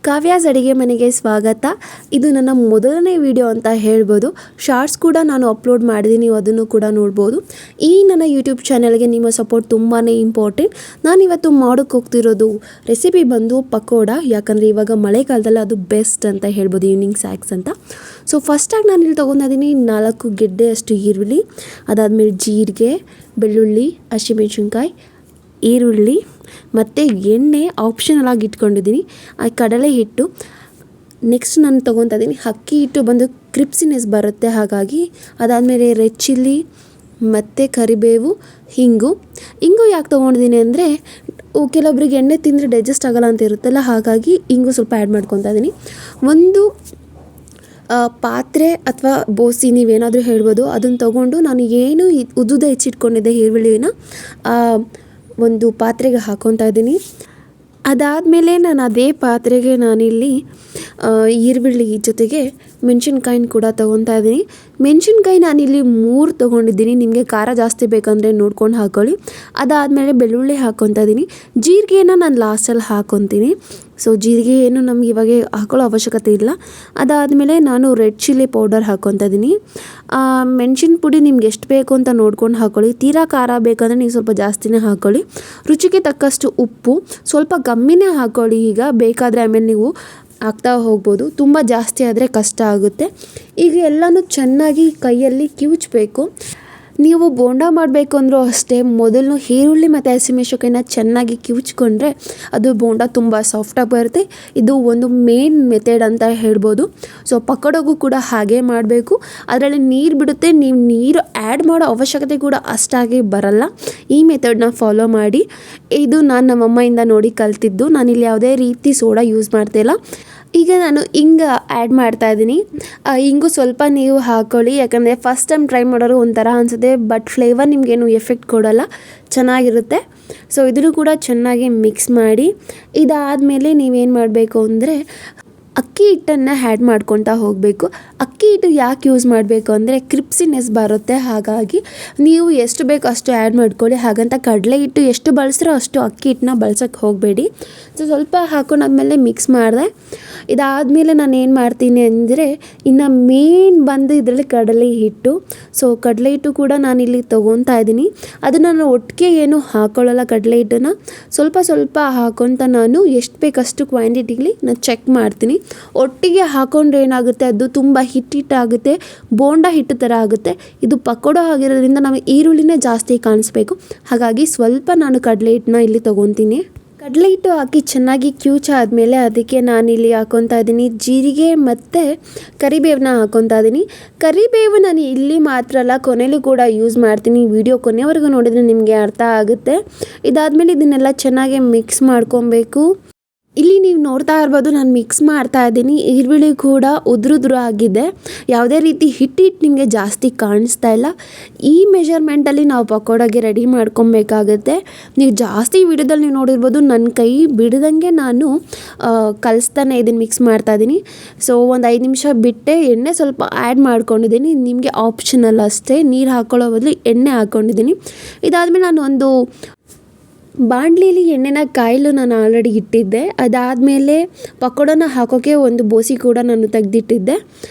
ಕಾವ್ಯಾಸ್ ಅಡಿಗೆ ಮನೆಗೆ ಸ್ವಾಗತ. ಇದು ನನ್ನ ಮೊದಲನೇ ವಿಡಿಯೋ ಅಂತ ಹೇಳ್ಬೋದು. ಶಾರ್ಟ್ಸ್ ಕೂಡ ನಾನು ಅಪ್ಲೋಡ್ ಮಾಡಿದ್ದೀನಿ, ನೀವು ಅದನ್ನು ಕೂಡ ನೋಡ್ಬೋದು. ಈ ನನ್ನ ಯೂಟ್ಯೂಬ್ ಚಾನಲ್ಗೆ ನಿಮ್ಮ ಸಪೋರ್ಟ್ ತುಂಬಾ ಇಂಪಾರ್ಟೆಂಟ್. ನಾನಿವತ್ತು ಮಾಡೋಕ್ಕೆ ಹೋಗ್ತಿರೋದು ರೆಸಿಪಿ ಬಂದು ಪಕೋಡ. ಯಾಕಂದರೆ ಇವಾಗ ಮಳೆಗಾಲದಲ್ಲಿ ಅದು ಬೆಸ್ಟ್ ಅಂತ ಹೇಳ್ಬೋದು, ಈವ್ನಿಂಗ್ ಸ್ನ್ಯಾಕ್ಸ್ ಅಂತ. ಸೊ ಫಸ್ಟಾಗಿ ನಾನು ಇಲ್ಲಿ ತೊಗೊಂಡಿದ್ದೀನಿ 4 ಗೆಡ್ಡೆ ಅಷ್ಟು ಈರುಳ್ಳಿ, ಅದಾದಮೇಲೆ ಜೀರಿಗೆ, ಬೆಳ್ಳುಳ್ಳಿ, ಹಸಿಮೆಣಸಿನ್ಕಾಯಿ, ಈರುಳ್ಳಿ ಮತ್ತು ಎಣ್ಣೆ ಆಪ್ಷನಲ್ ಆಗಿ ಇಟ್ಕೊಂಡಿದ್ದೀನಿ. ಕಡಲೆ ಹಿಟ್ಟು, ನೆಕ್ಸ್ಟ್ ನಾನು ತೊಗೊತಾ ಇದ್ದೀನಿ ಅಕ್ಕಿ ಹಿಟ್ಟು ಬಂದು ಕ್ರಿಪ್ಸಿನೆಸ್ ಬರುತ್ತೆ, ಹಾಗಾಗಿ. ಅದಾದಮೇಲೆ ರೆಡ್ ಚಿಲ್ಲಿ ಮತ್ತು ಕರಿಬೇವು, ಹಿಂಗು ಯಾಕೆ ತೊಗೊಂಡಿದ್ದೀನಿ ಅಂದರೆ ಕೆಲವೊಬ್ರಿಗೆ ಎಣ್ಣೆ ತಿಂದರೆ ಡೈಜೆಸ್ಟ್ ಆಗೋಲ್ಲ ಅಂತ ಇರುತ್ತಲ್ಲ, ಹಾಗಾಗಿ ಹಿಂಗು ಸ್ವಲ್ಪ ಆ್ಯಡ್ ಮಾಡ್ಕೊತಾ ಇದ್ದೀನಿ. ಒಂದು ಪಾತ್ರೆ ಅಥವಾ ಬೋಸಿ ನೀವೇನಾದರೂ ಹೇಳ್ಬೋದು, ಅದನ್ನು ತೊಗೊಂಡು ನಾನು ಏನು ಉದ್ದುದ ಹೆಚ್ಚಿಟ್ಕೊಂಡಿದ್ದೆ ಈರುಳ್ಳಿನ ಒಂದು ಪಾತ್ರೆಗೆ ಹಾಕ್ಕೊತಾ ಇದ್ದೀನಿ. ಅದಾದಮೇಲೆ ನಾನು ಅದೇ ಪಾತ್ರೆಗೆ ನಾನಿಲ್ಲಿ ಈರುಳ್ಳಿ ಜೊತೆಗೆ ಮೆಣಸಿನ್ಕಾಯಿನ ಕೂಡ ತೊಗೊತಾ ಇದ್ದೀನಿ. ಮೆಣಸಿನ್ಕಾಯಿ ನಾನಿಲ್ಲಿ 3 ತೊಗೊಂಡಿದ್ದೀನಿ, ನಿಮಗೆ ಖಾರ ಜಾಸ್ತಿ ಬೇಕಂದರೆ ನೋಡ್ಕೊಂಡು ಹಾಕ್ಕೊಳ್ಳಿ. ಅದಾದಮೇಲೆ ಬೆಳ್ಳುಳ್ಳಿ ಹಾಕ್ಕೊತಾ ಇದ್ದೀನಿ. ಜೀರಿಗೆನ ನಾನು ಲಾಸ್ಟಲ್ಲಿ ಹಾಕ್ಕೊತೀನಿ. ಸೊ ಜೀರಿಗೆ ಏನು ನಮ್ಗೆ ಇವಾಗ ಹಾಕೊಳ್ಳೋ ಅವಶ್ಯಕತೆ ಇಲ್ಲ. ಅದಾದಮೇಲೆ ನಾನು ರೆಡ್ ಚಿಲ್ಲಿ ಪೌಡರ್ ಹಾಕ್ಕೊತಾ ಇದ್ದೀನಿ. ಮೆಣಸಿನ ಪುಡಿ ನಿಮ್ಗೆ ಎಷ್ಟು ಬೇಕು ಅಂತ ನೋಡ್ಕೊಂಡು ಹಾಕ್ಕೊಳ್ಳಿ. ತೀರಾ ಖಾರ ಬೇಕಂದರೆ ನೀವು ಸ್ವಲ್ಪ ಜಾಸ್ತಿನೇ ಹಾಕ್ಕೊಳ್ಳಿ. ರುಚಿಗೆ ತಕ್ಕಷ್ಟು ಉಪ್ಪು ಸ್ವಲ್ಪ ಕಮ್ಮಿನೇ ಹಾಕ್ಕೊಳ್ಳಿ. ಈಗ ಬೇಕಾದರೆ ಆಮೇಲೆ ನೀವು ಹಾಕ್ತಾ ಹೋಗ್ಬೋದು, ತುಂಬ ಜಾಸ್ತಿ ಆದರೆ ಕಷ್ಟ ಆಗುತ್ತೆ. ಈಗ ಎಲ್ಲನೂ ಚೆನ್ನಾಗಿ ಕೈಯಲ್ಲಿ ಕಿವುಚಬೇಕು. ನೀವು ಬೋಂಡ ಮಾಡಬೇಕು ಅಂದರೂ ಅಷ್ಟೇ, ಮೊದಲು ಈರುಳ್ಳಿ ಮತ್ತು ಹಸಿಮೆಣಸಿನ್ಕಾಯಿನ ಚೆನ್ನಾಗಿ ಕಿವುಚ್ಕೊಂಡ್ರೆ ಅದು ಬೋಂಡ ತುಂಬ ಸಾಫ್ಟಾಗಿ ಬರುತ್ತೆ. ಇದು ಒಂದು ಮೇನ್ ಮೆಥಡ್ ಅಂತ ಹೇಳ್ಬೋದು. ಸೊ ಪಕೋಡಗೂ ಕೂಡ ಹಾಗೆ ಮಾಡಬೇಕು. ಅದರಲ್ಲಿ ನೀರು ಬಿಡುತ್ತೆ, ನೀವು ನೀರು ಆ್ಯಡ್ ಮಾಡೋ ಅವಶ್ಯಕತೆ ಕೂಡ ಅಷ್ಟಾಗಿ ಬರಲ್ಲ. ಈ ಮೆಥಡ್ನ ಫಾಲೋ ಮಾಡಿ. ಇದು ನಾನು ನಮ್ಮಮ್ಮೆಯಿಂದ ನೋಡಿ ಕಲ್ತಿದ್ದು. ನಾನಿಲ್ಲಿ ಯಾವುದೇ ರೀತಿ ಸೋಡಾ ಯೂಸ್ ಮಾಡ್ತಾಯಿಲ್ಲ. ಈಗ ನಾನು ಹಿಂಗೆ ಆ್ಯಡ್ ಮಾಡ್ತಾಯಿದ್ದೀನಿ. ಹಿಂಗು ಸ್ವಲ್ಪ ನೀವು ಹಾಕ್ಕೊಳ್ಳಿ, ಯಾಕಂದರೆ ಫಸ್ಟ್ ಟೈಮ್ ಟ್ರೈ ಮಾಡೋರು ಒಂಥರ ಅನಿಸುತ್ತೆ, ಬಟ್ ಫ್ಲೇವರ್ ನಿಮಗೇನು ಎಫೆಕ್ಟ್ ಕೊಡೋಲ್ಲ, ಚೆನ್ನಾಗಿರುತ್ತೆ. ಸೊ ಇದನ್ನು ಕೂಡ ಚೆನ್ನಾಗಿ ಮಿಕ್ಸ್ ಮಾಡಿ. ಇದಾದಮೇಲೆ ನೀವೇನು ಮಾಡಬೇಕು ಅಂದರೆ ಅಕ್ಕಿ ಹಿಟ್ಟನ್ನು ಆ್ಯಡ್ ಮಾಡ್ಕೊತಾ ಹೋಗಬೇಕು. ಅಕ್ಕಿ ಹಿಟ್ಟು ಯಾಕೆ ಯೂಸ್ ಮಾಡಬೇಕು ಅಂದರೆ ಕ್ರಿಪ್ಸಿನೆಸ್ ಬರುತ್ತೆ, ಹಾಗಾಗಿ ನೀವು ಎಷ್ಟು ಬೇಕು ಅಷ್ಟು ಆ್ಯಡ್ ಮಾಡ್ಕೊಳ್ಳಿ. ಹಾಗಂತ ಕಡಲೆ ಹಿಟ್ಟು ಎಷ್ಟು ಬಳಸ್ರೋ ಅಷ್ಟು ಅಕ್ಕಿ ಹಿಟ್ಟನ್ನ ಬಳಸೋಕ್ಕೆ ಹೋಗಬೇಡಿ. ಸೊ ಸ್ವಲ್ಪ ಹಾಕೊಂಡಾದ್ಮೇಲೆ ಮಿಕ್ಸ್ ಮಾಡಿದೆ. ಇದಾದಮೇಲೆ ನಾನು ಏನು ಮಾಡ್ತೀನಿ ಅಂದರೆ ಇನ್ನು ಮೇನ್ ಬಂದು ಇದರಲ್ಲಿ ಕಡಲೆ ಹಿಟ್ಟು. ಸೊ ಕಡಲೆ ಹಿಟ್ಟು ಕೂಡ ನಾನಿಲ್ಲಿ ತೊಗೊತಾ ಇದ್ದೀನಿ. ಅದನ್ನು ನಾನು ಒಟ್ಟಿಗೆ ಏನು ಹಾಕ್ಕೊಳ್ಳಲ್ಲ, ಕಡಲೆ ಹಿಟ್ಟನ್ನು ಸ್ವಲ್ಪ ಸ್ವಲ್ಪ ಹಾಕ್ಕೊತ ನಾನು ಎಷ್ಟು ಬೇಕಷ್ಟು ಕ್ವಾಂಟಿಟಿಲಿ ನಾನು ಚೆಕ್ ಮಾಡ್ತೀನಿ. ಒಟ್ಟಿಗೆ ಹಾಕೊಂಡ್ರೆ ಏನಾಗುತ್ತೆ, ಅದು ತುಂಬ ಹಿಟ್ಟಾಗುತ್ತೆ, ಬೋಂಡ ಹಿಟ್ಟು ಥರ ಆಗುತ್ತೆ. ಇದು ಪಕೋಡ ಆಗಿರೋದ್ರಿಂದ ನಮಗೆ ಈರುಳ್ಳಿನೇ ಜಾಸ್ತಿ ಕಾಣಿಸ್ಬೇಕು, ಹಾಗಾಗಿ ಸ್ವಲ್ಪ ನಾನು ಕಡಲೆ ಹಿಟ್ಟನ್ನ ಇಲ್ಲಿ ತೊಗೊತೀನಿ. ಕಡಲೆ ಹಿಟ್ಟು ಹಾಕಿ ಚೆನ್ನಾಗಿ ಕ್ಯೂಚಾದ್ಮೇಲೆ ಅದಕ್ಕೆ ನಾನಿಲ್ಲಿ ಹಾಕ್ಕೊತಾ ಇದ್ದೀನಿ ಜೀರಿಗೆ ಮತ್ತು ಕರಿಬೇವನ್ನ ಹಾಕ್ಕೊತಾ ಇದ್ದೀನಿ. ಕರಿಬೇವು ನಾನು ಇಲ್ಲಿ ಮಾತ್ರ ಅಲ್ಲ, ಕೊನೆಯಲ್ಲೂ ಕೂಡ ಯೂಸ್ ಮಾಡ್ತೀನಿ. ವಿಡಿಯೋ ಕೊನೆಯವರೆಗೂ ನೋಡಿದರೆ ನಿಮಗೆ ಅರ್ಥ ಆಗುತ್ತೆ. ಇದಾದಮೇಲೆ ಇದನ್ನೆಲ್ಲ ಚೆನ್ನಾಗಿ ಮಿಕ್ಸ್ ಮಾಡ್ಕೊಬೇಕು. ಇಲ್ಲಿ ನೀವು ನೋಡ್ತಾ ಇರ್ಬೋದು, ನಾನು ಮಿಕ್ಸ್ ಮಾಡ್ತಾ ಇದ್ದೀನಿ. ಈರುಳ್ಳಿ ಕೂಡ ಉದುರು ಆಗಿದೆ, ಯಾವುದೇ ರೀತಿ ಹಿಟ್ಟು ನಿಮಗೆ ಜಾಸ್ತಿ ಕಾಣಿಸ್ತಾ ಇಲ್ಲ. ಈ ಮೆಷರ್ಮೆಂಟಲ್ಲಿ ನಾವು ಪಕೋಡಾಗೆ ರೆಡಿ ಮಾಡ್ಕೊಬೇಕಾಗುತ್ತೆ. ನೀವು ಜಾಸ್ತಿ ವಿಡಿಯೋದಲ್ಲಿ ನೀವು ನೋಡಿರ್ಬೋದು, ನನ್ನ ಕೈ ಬಿಡದಂಗೆ ನಾನು ಕಲಿಸ್ತಾನೆ ಇದನ್ನು ಮಿಕ್ಸ್ ಮಾಡ್ತಾ ಇದ್ದೀನಿ. ಸೊ ಒಂದು 5 ನಿಮಿಷ ಬಿಟ್ಟೆ ಎಣ್ಣೆ ಸ್ವಲ್ಪ ಆ್ಯಡ್ ಮಾಡ್ಕೊಂಡಿದ್ದೀನಿ. ನಿಮಗೆ ಆಪ್ಷನಲ್ ಅಷ್ಟೇ, ನೀರು ಹಾಕ್ಕೊಳ್ಳೋ ಬದಲು ಎಣ್ಣೆ ಹಾಕ್ಕೊಂಡಿದ್ದೀನಿ. ಇದಾದಮೇಲೆ ನಾನು ಒಂದು ಬಾಣಲಿಲಿ ಎಣ್ಣೆನ ಕಾಯಲು ನಾನು ಆಲ್ರೆಡಿ ಇಟ್ಟಿದ್ದೆ. ಅದಾದಮೇಲೆ ಪಕೋಡನ ಹಾಕೋಕ್ಕೆ ಒಂದು ಬೋಸಿ ಕೂಡ ನಾನು ತೆಗೆದಿಟ್ಟಿದ್ದೆ.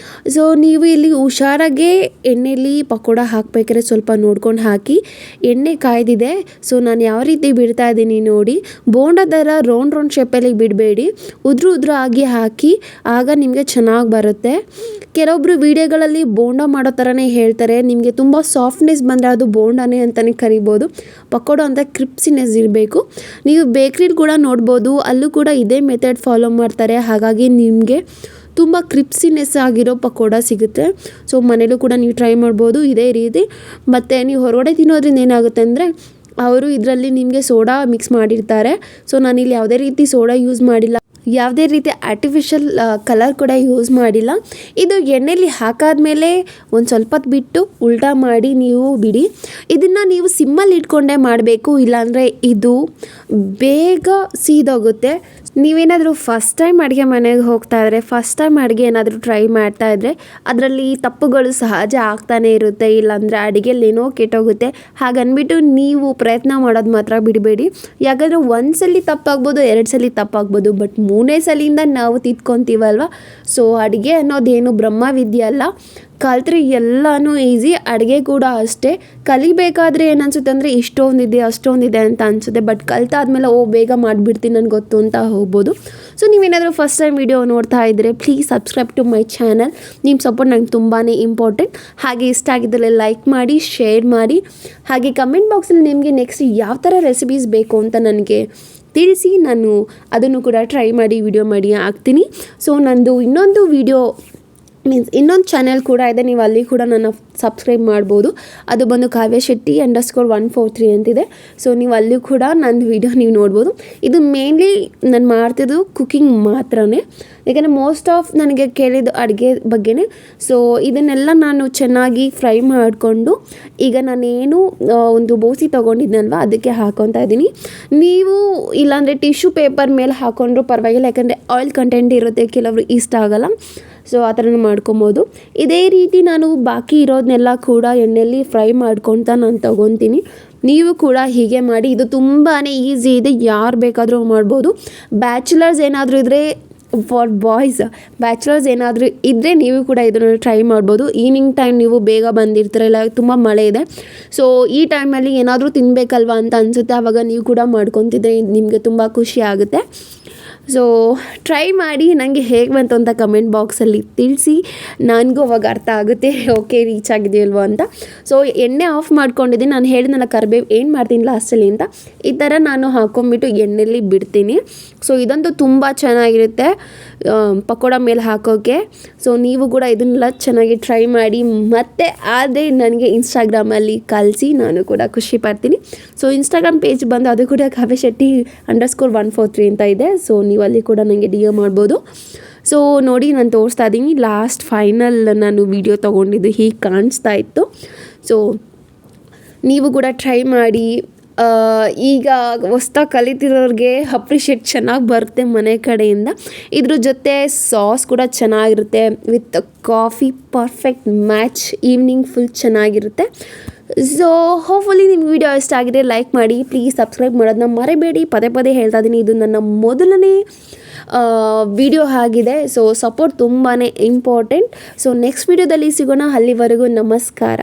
ಸೊ ನೀವು ಇಲ್ಲಿ ಹುಷಾರಾಗೆ ಎಣ್ಣೆಲಿ ಪಕೋಡ ಹಾಕಬೇಕಾದ್ರೆ ಸ್ವಲ್ಪ ನೋಡ್ಕೊಂಡು ಹಾಕಿ. ಎಣ್ಣೆ ಕಾಯ್ದಿದೆ, ಸೊ ನಾನು ಯಾವ ರೀತಿ ಬಿಡ್ತಾ ಇದ್ದೀನಿ ನೋಡಿ. ಬೋಂಡ ಥರ ರೌಂಡ್ ಶೇಪಲ್ಲಿ ಬಿಡಬೇಡಿ, ಉದುರು ಆಗಿ ಹಾಕಿ, ಆಗ ನಿಮಗೆ ಚೆನ್ನಾಗಿ ಬರುತ್ತೆ. ಕೆಲವೊಬ್ಬರು ವೀಡಿಯೋಗಳಲ್ಲಿ ಬೋಂಡ ಮಾಡೋ ಥರನೇ ಹೇಳ್ತಾರೆ. ನಿಮಗೆ ತುಂಬ ಸಾಫ್ಟ್ನೆಸ್ ಬಂದರೆ ಅದು ಬೋಂಡನೇ ಅಂತಲೇ ಕರಿಬೋದು. ಪಕೋಡ ಅಂತ ಕ್ರಿಪ್ಸಿನೆಸ್ ಇರಬೇಕು. ನೀವು ಬೇಕ್ರಿಲಿ ಕೂಡ ನೋಡ್ಬೋದು, ಅಲ್ಲೂ ಕೂಡ ಇದೇ ಮೆಥಡ್ ಫಾಲೋ ಮಾಡ್ತಾರೆ, ಹಾಗಾಗಿ ನಿಮಗೆ ತುಂಬ ಕ್ರಿಪ್ಸಿನೆಸ್ ಆಗಿರೋ ಪಕೋಡ ಸಿಗುತ್ತೆ. ಸೊ ಮನೇಲೂ ಕೂಡ ನೀವು ಟ್ರೈ ಮಾಡ್ಬೋದು ಇದೇ ರೀತಿ. ಮತ್ತು ನೀವು ಹೊರಗಡೆ ತಿನ್ನೋದ್ರಿಂದ ಏನಾಗುತ್ತೆ ಅಂದರೆ ಅವರು ಇದರಲ್ಲಿ ನಿಮಗೆ ಸೋಡಾ ಮಿಕ್ಸ್ ಮಾಡಿರ್ತಾರೆ. ಸೊ ನಾನಿಲ್ಲಿ ಯಾವುದೇ ರೀತಿ ಸೋಡಾ ಯೂಸ್ ಮಾಡಿಲ್ಲ, ಯಾವುದೇ ರೀತಿ ಆರ್ಟಿಫಿಷಿಯಲ್ ಕಲರ್ ಕೂಡ ಯೂಸ್ ಮಾಡಿಲ್ಲ. ಇದು ಎಣ್ಣೆಲಿ ಹಾಕಾದ್ಮೇಲೆ ಒಂದು ಸ್ವಲ್ಪ ಹೊತ್ತು ಬಿಟ್ಟು ಉಲ್ಟಾ ಮಾಡಿ ನೀವು ಬಿಡಿ. ಇದನ್ನು ನೀವು ಸಿಮ್ಮಲ್ಲಿ ಇಟ್ಕೊಂಡೇ ಮಾಡಬೇಕು, ಇಲ್ಲಾಂದರೆ ಇದು ಬೇಗ ಸೀದೋಗುತ್ತೆ. ನೀವೇನಾದರೂ ಫಸ್ಟ್ ಟೈಮ್ ಅಡುಗೆ ಮನೆಗೆ ಹೋಗ್ತಾ ಇದ್ದರೆ, ಫಸ್ಟ್ ಟೈಮ್ ಅಡುಗೆ ಏನಾದರೂ ಟ್ರೈ ಮಾಡ್ತಾ ಇದ್ದರೆ ಅದರಲ್ಲಿ ತಪ್ಪುಗಳು ಸಹಜ ಆಗ್ತಾನೇ ಇರುತ್ತೆ, ಇಲ್ಲಾಂದರೆ ಅಡುಗೆಯಲ್ಲಿ ಏನೋ ಕೆಟ್ಟೋಗುತ್ತೆ. ಹಾಗನ್ಬಿಟ್ಟು ನೀವು ಪ್ರಯತ್ನ ಮಾಡೋದು ಮಾತ್ರ ಬಿಡಬೇಡಿ. ಯಾಕಂದರೆ ಒಂದು ಸಲ ತಪ್ಪಾಗ್ಬೋದು, 2 ಸಲ ತಪ್ಪಾಗ್ಬೋದು, ಬಟ್ 3ನೇ ಸಲಿಂದ ನಾವು ತಿದ್ಕೊತೀವಲ್ವ. ಸೊ ಅಡುಗೆ ಅನ್ನೋದೇನು ಬ್ರಹ್ಮವಿದ್ಯೆ ಅಲ್ಲ, ಕಲ್ತ್ರೆ ಎಲ್ಲನೂ ಈಸಿ. ಅಡುಗೆ ಕೂಡ ಅಷ್ಟೇ, ಕಲಿಬೇಕಾದ್ರೆ ಏನನ್ಸುತ್ತೆ ಅಂದರೆ ಇಷ್ಟೊಂದಿದೆ ಅಷ್ಟೊಂದಿದೆ ಅಂತ ಅನಿಸುತ್ತೆ, ಬಟ್ ಕಲ್ತಾದ್ಮೇಲೆ ಬೇಗ ಮಾಡಿಬಿಡ್ತೀನಿ ನನಗೆ ಗೊತ್ತು ಅಂತ ಹೋಗ್ಬೋದು. ಸೊ ನೀವೇನಾದರೂ ಫಸ್ಟ್ ಟೈಮ್ ವಿಡಿಯೋ ನೋಡ್ತಾ ಇದ್ದರೆ please subscribe to my channel. ನಿಮ್ಮ ಸಪೋರ್ಟ್ ನಂಗೆ ತುಂಬಾ ಇಂಪಾರ್ಟೆಂಟ್. ಹಾಗೆ ಇಷ್ಟ ಆಗಿದ್ದರೆ ಲೈಕ್ ಮಾಡಿ, ಶೇರ್ ಮಾಡಿ, ಹಾಗೆ ಕಮೆಂಟ್ ಬಾಕ್ಸಲ್ಲಿ ನಿಮಗೆ ನೆಕ್ಸ್ಟ್ ಯಾವ ಥರ ರೆಸಿಪೀಸ್ ಬೇಕು ಅಂತ ನನಗೆ ತಿಳಿಸಿ. ನಾನು ಅದನ್ನು ಕೂಡ ಟ್ರೈ ಮಾಡಿ ವಿಡಿಯೋ ಮಾಡಿ ಹಾಕ್ತೀನಿ. ಸೊ ನಂದು ಇನ್ನೊಂದು ವಿಡಿಯೋ ಇನ್ನೊಂದು ಚಾನೆಲ್ ಕೂಡ ಇದೆ, ನೀವು ಅಲ್ಲಿ ಕೂಡ ನನ್ನ ಸಬ್ಸ್ಕ್ರೈಬ್ ಮಾಡ್ಬೋದು. ಅದು ಬಂದು ಕಾವ್ಯ ಶೆಟ್ಟಿ _143 ಅಂತಿದೆ. ಸೊ ನೀವು ಅಲ್ಲಿ ಕೂಡ ನಂದು ವಿಡಿಯೋ ನೀವು ನೋಡ್ಬೋದು. ಇದು ಮೇನ್ಲಿ ನಾನು ಮಾಡ್ತಿದ್ದು ಕುಕ್ಕಿಂಗ್ ಮಾತ್ರನೇ, ಯಾಕೆಂದರೆ ಮೋಸ್ಟ್ ಆಫ್ ನನಗೆ ಕೇಳಿದ್ದು ಅಡುಗೆ ಬಗ್ಗೆನೇ. ಸೊ ಇದನ್ನೆಲ್ಲ ನಾನು ಚೆನ್ನಾಗಿ ಫ್ರೈ ಮಾಡಿಕೊಂಡು ಈಗ ನಾನೇನು ಒಂದು ಬೋಸಿ ತೊಗೊಂಡಿದ್ನಲ್ವ ಅದಕ್ಕೆ ಹಾಕೊತಾ ಇದ್ದೀನಿ. ನೀವು ಇಲ್ಲಾಂದರೆ ಟಿಶ್ಯೂ ಪೇಪರ್ ಮೇಲೆ ಹಾಕೊಂಡ್ರೂ ಪರವಾಗಿಲ್ಲ, ಯಾಕಂದರೆ ಆಯಿಲ್ ಕಂಟೆಂಟ್ ಇರುತ್ತೆ, ಕೆಲವರು ಇಷ್ಟ ಆಗೋಲ್ಲ. ಸೊ ಆ ಥರನೂ ಮಾಡ್ಕೊಬೋದು. ಇದೇ ರೀತಿ ನಾನು ಬಾಕಿ ಇರೋದನ್ನೆಲ್ಲ ಕೂಡ ಎಣ್ಣೆಯಲ್ಲಿ ಫ್ರೈ ಮಾಡ್ಕೊತ ನಾನು ತೊಗೊತೀನಿ. ನೀವು ಕೂಡ ಹೀಗೆ ಮಾಡಿ. ಇದು ತುಂಬಾ ಈಸಿ ಇದೆ, ಯಾರು ಬೇಕಾದರೂ ಮಾಡ್ಬೋದು. ಬ್ಯಾಚುಲರ್ಸ್ ಏನಾದರೂ ಇದ್ದರೆ, ಫಾರ್ ಬಾಯ್ಸ್ ಬ್ಯಾಚುಲರ್ಸ್ ಏನಾದರೂ ಇದ್ದರೆ ನೀವು ಕೂಡ ಇದನ್ನು ಟ್ರೈ ಮಾಡ್ಬೋದು. ಈವ್ನಿಂಗ್ ಟೈಮ್ ನೀವು ಬೇಗ ಬಂದಿರ್ತೀರಲ್ಲ, ತುಂಬ ಮಳೆ ಇದೆ, ಸೊ ಈ ಟೈಮಲ್ಲಿ ಏನಾದರೂ ತಿನ್ನಬೇಕಲ್ವ ಅಂತ ಅನಿಸುತ್ತೆ, ಆವಾಗ ನೀವು ಕೂಡ ಮಾಡ್ಕೊತಿದ್ರೆ ನಿಮಗೆ ತುಂಬ ಖುಷಿ ಆಗುತ್ತೆ. ಸೊ ಟ್ರೈ ಮಾಡಿ, ನನಗೆ ಹೇಗೆ ಬಂತು ಅಂತ ಕಮೆಂಟ್ ಬಾಕ್ಸಲ್ಲಿ ತಿಳಿಸಿ. ನನಗೂ ಅವಾಗ ಅರ್ಥ ಆಗುತ್ತೆ ಓಕೆ ರೀಚ್ ಆಗಿದೆಯಲ್ವ ಅಂತ. ಸೊ ಎಣ್ಣೆ ಆಫ್ ಮಾಡ್ಕೊಂಡಿದ್ದೀನಿ. ನಾನು ಹೇಳಿದ್ನಲ್ಲ ಕರಿಬೇವು ಏನು ಮಾಡ್ತೀನಿ ಲಾಸ್ಟಲ್ಲಿ ಅಂತ, ಈ ಥರ ನಾನು ಹಾಕ್ಕೊಂಬಿಟ್ಟು ಎಣ್ಣೆಯಲ್ಲಿ ಬಿಡ್ತೀನಿ. ಸೊ ಇದಂತೂ ತುಂಬ ಚೆನ್ನಾಗಿರುತ್ತೆ ಪಕೋಡ ಮೇಲೆ ಹಾಕೋಕ್ಕೆ. ಸೊ ನೀವು ಕೂಡ ಇದನ್ನೆಲ್ಲ ಚೆನ್ನಾಗಿ ಟ್ರೈ ಮಾಡಿ, ಮತ್ತು ಅದೇ ನನಗೆ ಇನ್ಸ್ಟಾಗ್ರಾಮಲ್ಲಿ ಕಳಿಸಿ, ನಾನು ಕೂಡ ಖುಷಿ ಪಡ್ತೀನಿ. ಸೊ ಇನ್ಸ್ಟಾಗ್ರಾಮ್ ಪೇಜ್ ಬಂದು ಅದು ಕೂಡ ಕಾವ್ಯ ಶೆಟ್ಟಿ _143 ಅಂತ ಇದೆ. ಸೊ ನೀವು ಅಲ್ಲಿ ಕೂಡ ನನಗೆ DM ಮಾಡ್ಬೋದು. ಸೊ ನೋಡಿ, ನಾನು ತೋರಿಸ್ತಾ ಇದ್ದೀನಿ ಲಾಸ್ಟ್ ಫೈನಲ್ ನಾನು ವಿಡಿಯೋ ತೊಗೊಂಡಿದ್ದು ಹೀಗೆ ಕಾಣಿಸ್ತಾ ಇತ್ತು. ಸೊ ನೀವು ಕೂಡ ಟ್ರೈ ಮಾಡಿ. ಈಗ ಹೊಸ್ದಾಗಿ ಕಲಿತಿರೋರಿಗೆ ಅಪ್ರಿಷಿಯೇಟ್ ಚೆನ್ನಾಗಿ ಬರುತ್ತೆ ಮನೆ ಕಡೆಯಿಂದ. ಇದ್ರ ಜೊತೆ ಸಾಸ್ ಕೂಡ ಚೆನ್ನಾಗಿರುತ್ತೆ, with coffee perfect match. Evening full ಚೆನ್ನಾಗಿರುತ್ತೆ. ಸೊ ಹೋಪ್ಫುಲಿ ನಿಮ್ಗೆ ವಿಡಿಯೋ ಇಷ್ಟ ಆಗಿದೆ, ಲೈಕ್ ಮಾಡಿ, ಪ್ಲೀಸ್ ಸಬ್ಸ್ಕ್ರೈಬ್ ಮಾಡೋದನ್ನ ಮರಿಬೇಡಿ. ಪದೇ ಪದೇ ಹೇಳ್ತಾ ಇದ್ದೀನಿ, ಇದು ನನ್ನ ಮೊದಲನೇ ವಿಡಿಯೋ ಆಗಿದೆ. ಸೊ ಸಪೋರ್ಟ್ ತುಂಬಾ ಇಂಪಾರ್ಟೆಂಟ್. ಸೊ ನೆಕ್ಸ್ಟ್ ವಿಡಿಯೋದಲ್ಲಿ ಸಿಗೋಣ. ಅಲ್ಲಿವರೆಗೂ ನಮಸ್ಕಾರ.